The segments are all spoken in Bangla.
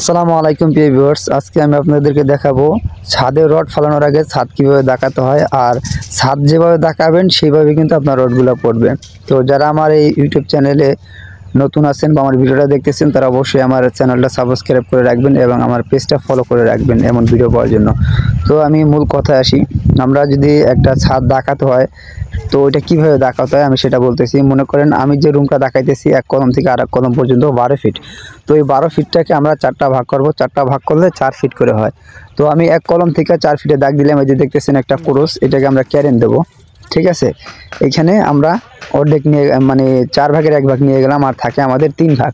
আসসালামু আলাইকুম প্রিয় ভিউয়ার্স, আজকে আমি আপনাদেরকে দেখাবো ছাদে রড ফালানোর আগে ছাদ কিভাবে দাকাতে হয়। আর ছাদ যেভাবে দাকাবেন সেইভাবে কিন্তু আপনার রডগুলো পড়বে। তো যারা আমার এই ইউটিউব চ্যানেলে নতুন আছেন বা আমার ভিডিওটা দেখতেছেন তারা অবশ্যই আমার চ্যানেলটা সাবস্ক্রাইব করে রাখবেন এবং আমার পেজটা ফলো করে রাখবেন এমন ভিডিও পাওয়ার জন্য। তো আমি মূল কথায় আসি, আমরা যদি একটা ছাদ দাকাতে হয় তো ওইটা কীভাবে দাকাতে হয় আমি সেটা বলতেছি। মনে করেন আমি যে রুমটা দাকাইতেছি এক কলম থেকে আর এক কলম পর্যন্ত 12 ফিট। তো এই 12 ফিটটাকে আমরা চারটা ভাগ করব, চারটা ভাগ করলে 4 ফিট করে হয়। তো আমি এক কলম থেকে 4 ফিটে দাগ দিলাম। এই যে দেখতেছেন একটা ক্রস, এটাকে আমরা ক্যারেন দেবো। ঠিক আছে, এইখানে আমরা অর্ধেক নিয়ে মানে 4 ভাগের 1 ভাগ নিয়ে গেলাম, আর থাকে আমাদের 3 ভাগ।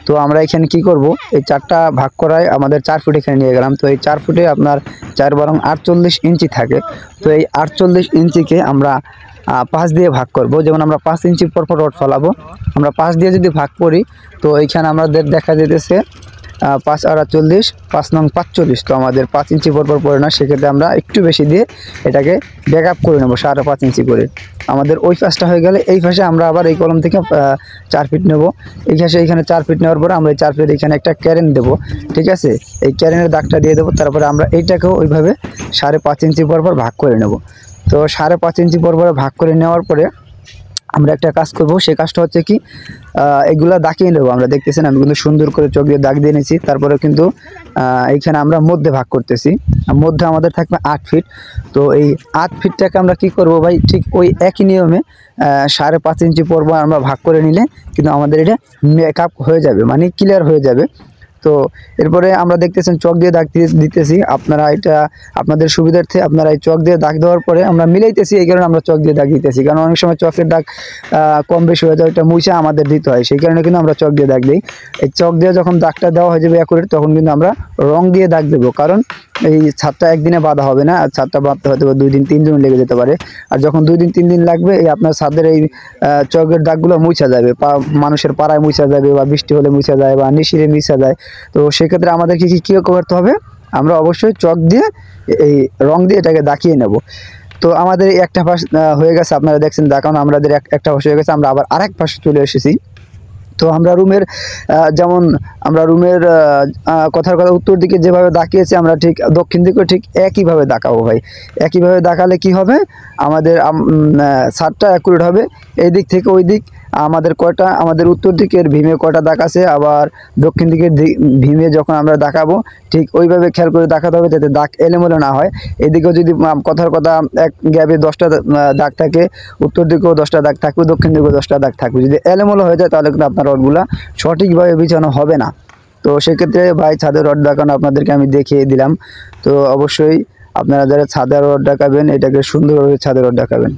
তো আমরা এখানে কি করব, এই চারটা ভাগ করায় আমাদের 4 ফুট এখানে নিয়ে গেলাম। তো এই 4 ফুটে আপনার 4 বরং 48 ইঞ্চি থাকে। তো এই 48 ইঞ্চিকে আমরা 5 দিয়ে ভাগ করব। যেমন আমরা 5 ইঞ্চি পর রড ফলাবো, আমরা 5 দিয়ে যদি ভাগ করি তো এইখানে আমাদের দেখা যেতেছে 5 আর 40, 5 নং 45। তো আমাদের 5 ইঞ্চি পর পড়ে না, সেক্ষেত্রে আমরা একটু বেশি দিয়ে এটাকে ব্যাক আপ করে নেব 5.5 ইঞ্চি করে। আমাদের ওই পাশটা হয়ে গেলে এই পাশে আমরা আবার এই কলম থেকে 4 ফিট নেব। এই পাশে এখানে 4 ফিট নেওয়ার পরে আমরা এই 4 ফিট এখানে একটা ক্যারেন দেব। ঠিক আছে, এই ক্যারেনের দাগটা দিয়ে দেবো। তারপরে আমরা এইটাকেও ওইভাবে 5.5 ইঞ্চি পর ভাগ করে নেব। তো 5.5 ইঞ্চি পর ভাগ করে নেওয়ার পরে আমরা একটা কাজ করব, সেই কাজটা হচ্ছে কি, এগুলা দাগিয়ে নেব। আমরা দেখতেছেন আমি কিন্তু সুন্দর করে চোখ দিয়ে দাগ দিয়ে নিয়েছি। তারপরে কিন্তু এইখানে আমরা মধ্যে ভাগ করতেছি, মধ্যে আমাদের থাকবে 8 ফিট। তো এই 8 ফিটটাকে আমরা কি করব ভাই, ঠিক ওই একই নিয়মে 5.5 ইঞ্চি পর আমরা ভাগ করে নিলে কিন্তু আমাদের এটা মেকআপ হয়ে যাবে, মানে ক্লিয়ার হয়ে যাবে। তো এরপরে আমরা দেখতেছেন চক দিয়ে দাগ দিতেছি। আপনারা এটা আপনাদের সুবিধার্থে আপনারা এই চক দিয়ে দাগ দেওয়ার পরে আমরা মিলাইতেছি, এই কারণে আমরা চক দিয়ে দাগ দিতেছি, কারণ অনেক সময় চকের দাগ কম বেশি হয়ে যায়, ওইটা মুছে আমাদের দিতে হয়, সেই কারণে কিন্তু আমরা চক দিয়ে দাগ দিই। এই চক দিয়ে যখন দাগটা দেওয়া হয়ে যাবে অ্যাকুরেট, তখন কিন্তু আমরা রং দিয়ে দাগ দেবো, কারণ এই ছাদটা একদিনে বাঁধা হবে না, আর ছাদটা বাঁধতে হয়তো 2 দিন 3 দিন লেগে যেতে পারে। আর যখন 2 দিন 3 দিন লাগবে, এই আপনার ছাদের এই চকের দাগগুলো মুছা যাবে, মানুষের পাড়ায় মুছা যাবে, বা বৃষ্টি হলে মুছা যায়, বা নিশিরে মুছা যায়। তো সেক্ষেত্রে আমাদেরকে কী করতে হবে, আমরা অবশ্যই চক দিয়ে এই রং দিয়ে এটাকে দাগিয়ে নেব। তো আমাদের একটা পাশ হয়ে গেছে, আপনারা দেখছেন দেখানো, আমাদের একটা পাশ হয়ে গেছে। আমরা আবার আরেক পাশে চলে এসেছি। তো আমরা রুমের যেমন আমরা রুমের কথার কথা উত্তর দিকে যেভাবে দাঁকিয়েছি, আমরা ঠিক দক্ষিণ দিকেও ঠিক একইভাবে দাঁকাবো ভাই। একইভাবে দাঁকালে কি হবে, আমাদের ছাদটা অ্যাকুরেট হবে। এই দিক থেকে ওই দিক আমাদের উত্তর দিকের ভীমে কয়টা দাগ আছে, আবার দক্ষিণ দিকের ভীমে যখন আমরা দাঁকাবো ঠিক ওইভাবে খেয়াল করে দাঁকাতে হবে, যাতে দাগ এলোমেলো না হয়। এদিকেও যদি কথার কথা এক গ্যাপে 10টা দাগ থাকে, উত্তর দিকেও 10টা দাগ থাকবে, দক্ষিণ দিকেও 10টা দাগ থাকবে। যদি এলোমেলো হয়ে যায় তাহলে কিন্তু আপনার রডগুলা সঠিকভাবে বিছানো হবে না। তো সেক্ষেত্রে ভাই ছাদের রড দাগানো আপনাদেরকে আমি দেখিয়ে দিলাম। তো অবশ্যই আপনারা যারা ছাদের রড দাগাবেন, এটাকে সুন্দরভাবে ছাদের রড দাগাবেন।